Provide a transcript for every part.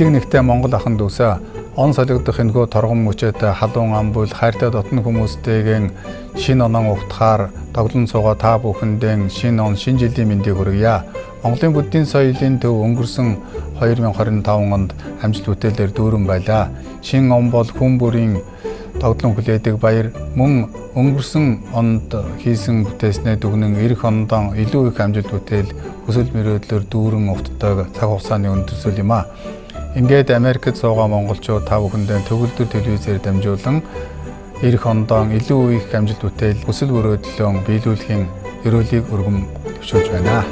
Бэлэг нэгтэй Монгол ахын дүүсээ он солигдох энэхүү торгон мөчөөтэй халуун амбул хайртай дотны хүмүүстэйгэн шинэ онон ухтахаар тоглон цугаа та бүхэндээ шинэ он шинэ жилийн мэндийг хүргье. Монголын буддийн соёлын төв өнгөрсөн 2025 онд амжилт бүтээлээр дүүрэн байлаа. Шинэ он бол хүн бүрийн тоглон хүлээдэг баяр мөн өнгөрсөн онд хийсэн бүтээснээ дүгнэн эх ондоо илүү их амжилт бүтээл хүсэл мөрөөдлөөр дүүрэн ухтдаг цаг хугацааны өндөрсөл юм а. Ингээд Америкт суугаа монголчууд та бүхэндээ төгөлдөр телевизээр дамжуулан эх ондоо илүү их амжилт бүтээл хүсэл мөрөөдлөө биелүүлэхийн ерөөлийг өргөм төвшүүлж байна.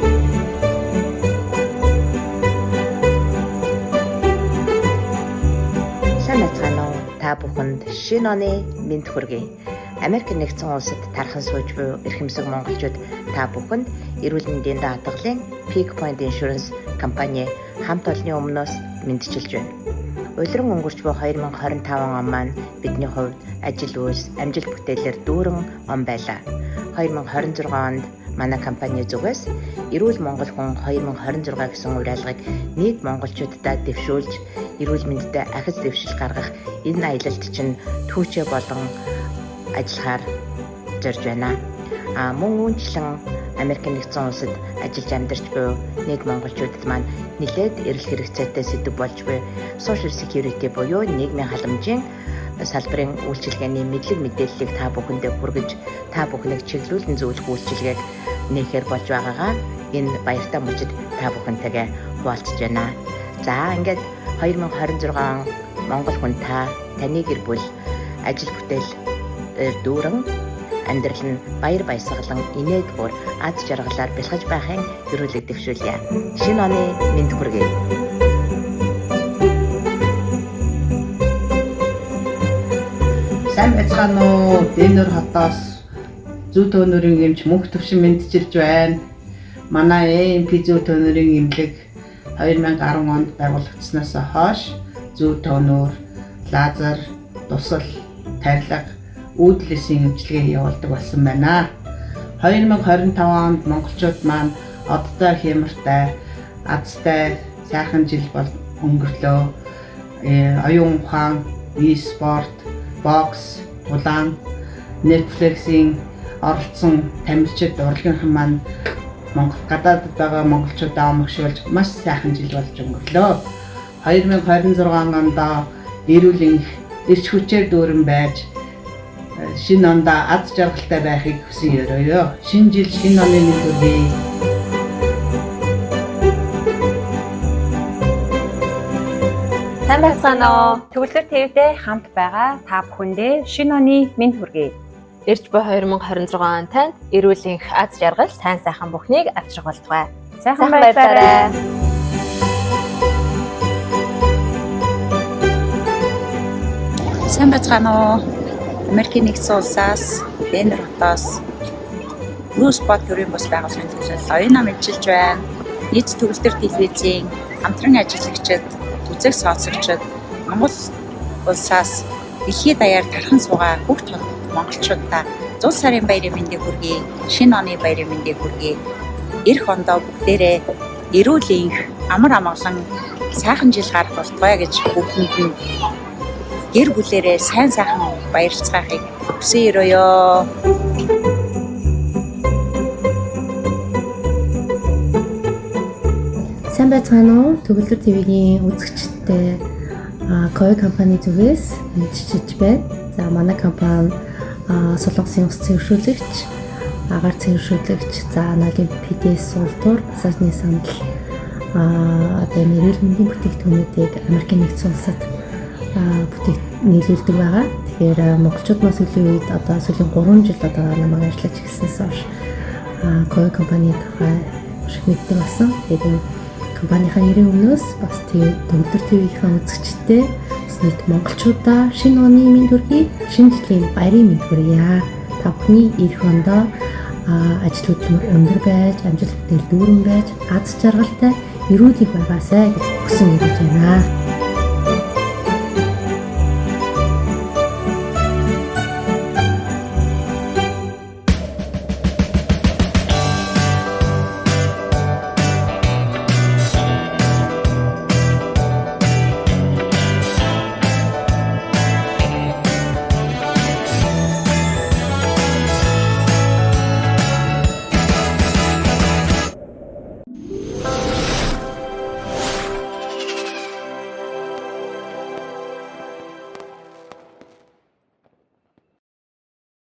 Та бүхэнд шинэ оны мэнд хүргэе. Америк нэгдсэн улсад тархан сууж буй эрхэмсэг монголчууд та бүхэнд эрүүл мэндийн даатгалын Peak Point Insurance компани хамт олонны өмнөөс мэдчилж байна. Улиран өнгөрч буй 2025 он маань бидний хувьд ажил үйлс амжилт бүтээлээр дүүрэн он байлаа. 2026 онд манай компани зүгээс эрүүл монгол хүн 2026 гэсэн уриалгыг нийт монголчуудад дэвшүүлж эрүүл мэндэд ахиц дэвшил гаргах энэ аялалд чинь түүчээ болон ажиллахаар зорж байна. Мөн үнчлэн Америк нэгдсэн улсад ажиллаж амьдарч буй нийт монголчуудад маань нэлээд эрэлт хэрэгцээтэй сэдв болж буй social security буюу нийгмийн халамжийн салбарын үйлчилгээний мэдлэг мэдээллийг та бүхэндээ хүргэж та бүхнийг чиглүүлэн зөвлөх үйлчилгээг нээхээр болж байгаагаа энэ баяртай мөчид та бүхэнтэйгээ хуваалцж байна. За ингээд 2026 он Монгол хүн таны гэр бүл ажил бүтээл дүүрэн амьдрал нь баяр баясгалан инээд бүр аз жаргалаар бэлгэж байхын ерөөлөг дэвшүүлье. Шинэ оны мэнд хүргэе. Сайн байцгаана уу? Дэнөр хотоос зүү төөнөрийн эмч мөнх төвшин мэдчилж байна. Манай AMP зүү төөнөрийн эмнэлэг 2010 онд байгуулагдсанаас хойш зүү төөнөр, лазер, тусал, тарилга, үүдлэсийн эмчилгээ явуулдаг болсон байна. 2025 онд монголчууд маань одтой хямртай, азтай сайхан жил бол өнгөрлөө. Оюун ухаан, e-спорт, бокс, улаан, Netflix-ийн оролцсон тамирчид урлагийнхан маань гадаадд байгаа монголчуудаа амгшуулж маш сайхан жил болж өнгөрлөө. 2026 онд эрүүл эрч хүчээр дүүрэн байж шинэ онд аз жаргалтай байхыг хүсэн өрөөё. Шинэ жил шинэ оны мэнд хүргэе. Сайн байцгаана уу? Төгөлдөр ТV-д хамт байгаа та бүхэндээ шинэ оны мэнд хүргэе. Ирж буй 2026 он танд эрүүл аз жаргал сайн сайхан бүхнийг авчрах болтугай. Сайхан байцаарай. Сайн байцгаана уу? Америкийн нэгдсэн улсаас Дэнер хотоос Bruce Spot төрийн бус байгууллагын төлөөлөл оюунаа мэдчилж байна. Нийт төгөлдөр телевизийн хамтран ажиллагчид, үзэг сонсогчид Монгол улсаас дэлхийд даяар тархан суугаа бүх монголчуудаа 100 сарын баярын мэндийг хүргэе. Шинэ оны баярын мэндийг хүргэе. Эх ондоо бүгдээрээ эрүүл амар амгалан сайхан жил гарах болтугай гэж бүгдэнд нь гэр бүлээрээ сайн сайхан баярлцгаахыг хүсэн өрөөё. Сайн байцгаана уу? Төгөлдөр ТV-ийн үзэгчдээ Koi компани зүгээс мэдчилж байна. За манай компани солонгосын ус цэвэршүүлэгч, агаар цэвэршүүлэгч, за анагийн PDS суултуур, асаасны сандал одоо эрүүл мэндийн бүтээгдэхүүнүүдийг Америкийн нэгдсэн улсад нийлүүлдэг байгаа. Тэгэхээр монголчууд маань сүүлийн үед одоо сүүлийн 3 жил одоо намайг ажиллаж ирсэнээс хойш Koi компани тухай их мэддэг болсон. Тэгээд компанийнхаа нэрийн өмнөөс бас төгөлдөр ТV-ийн үзэгчдээ нийт монголчуудаа шинэ оны мэнд хүргэе. Шинэ жилийн баярын мэнд хүргье. Та бүхний эх ондоо ажил хөдөлмөр өндөр байж, амжилт бүтээл дүүрэн байж, аз жаргалтай эрүүлэг байгаасай гэж хүсэн ирж байна.